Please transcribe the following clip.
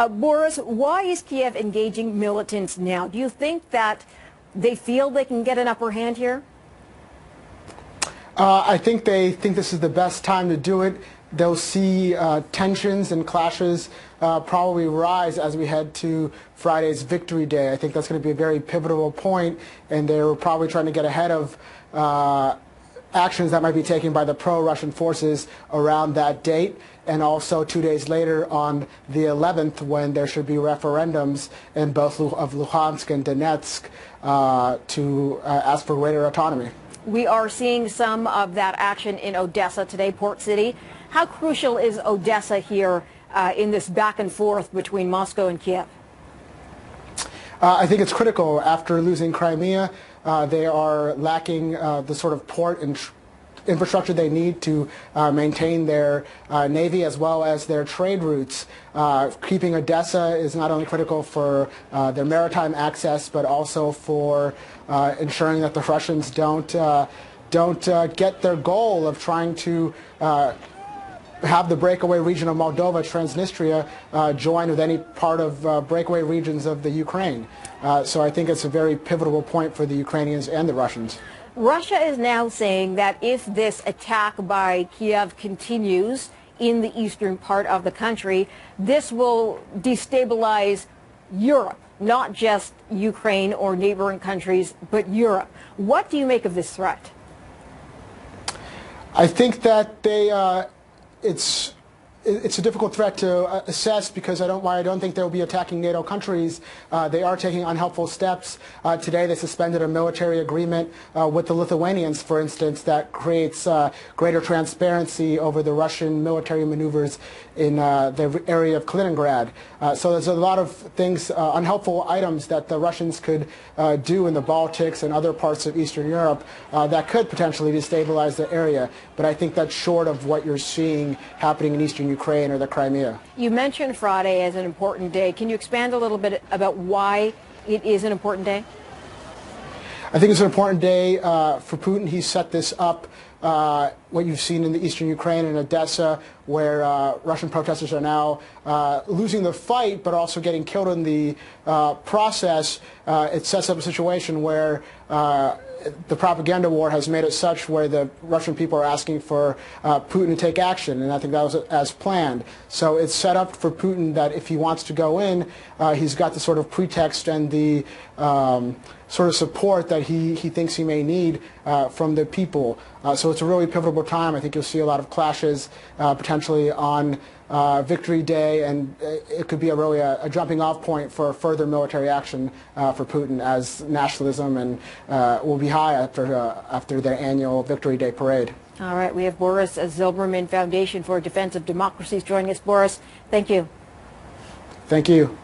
Boris, why is Kiev engaging militants now? Do you think that they feel they can get an upper hand here? I think they think this is the best time to do it. They'll see tensions and clashes probably rise as we head to Friday's Victory Day. I think that's going to be a very pivotal point, and they're probably trying to get ahead of actions that might be taken by the pro-Russian forces around that date, and also 2 days later on the 11th, when there should be referendums in both of Luhansk and Donetsk to ask for greater autonomy. We are seeing some of that action in Odessa today, port city. How crucial is Odessa here in this back and forth between Moscow and Kiev? I think it's critical. After losing Crimea, they are lacking the sort of port and infrastructure they need to maintain their navy as well as their trade routes. Keeping Odessa is not only critical for their maritime access, but also for ensuring that the Russians don't get their goal of trying to have the breakaway region of Moldova, Transnistria, join with any part of breakaway regions of the Ukraine. So I think it's a very pivotal point for the Ukrainians and the Russians. Russia is now saying that if this attack by Kiev continues in the eastern part of the country, this will destabilize Europe, not just Ukraine or neighboring countries, but Europe. What do you make of this threat? I think that it's a difficult threat to assess, because I don't think they'll be attacking NATO countries. They are taking unhelpful steps. Today they suspended a military agreement with the Lithuanians, for instance, that creates greater transparency over the Russian military maneuvers in the area of Kaliningrad. So there's a lot of things, unhelpful items that the Russians could do in the Baltics and other parts of Eastern Europe that could potentially destabilize the area. But I think that's short of what you're seeing happening in Eastern Ukraine or the Crimea. You mentioned Friday as an important day. Can you expand a little bit about why it is an important day? I think it's an important day for Putin. He set this up, what you've seen in the eastern Ukraine and Odessa, where Russian protesters are now losing the fight, but also getting killed in the process. It sets up a situation where the propaganda war has made it such where the Russian people are asking for Putin to take action, and I think that was as planned. So it's set up for Putin that if he wants to go in, he's got the sort of pretext and the sort of support that he thinks he may need from the people. So it's a really pivotal time. I think you'll see a lot of clashes potentially on Victory Day, and it could be really a jumping off point for further military action for Putin, as nationalism and will be high after their annual Victory Day parade. All right, we have Boris Zilberman, Foundation for Defense of Democracies, joining us. Boris, thank you. Thank you.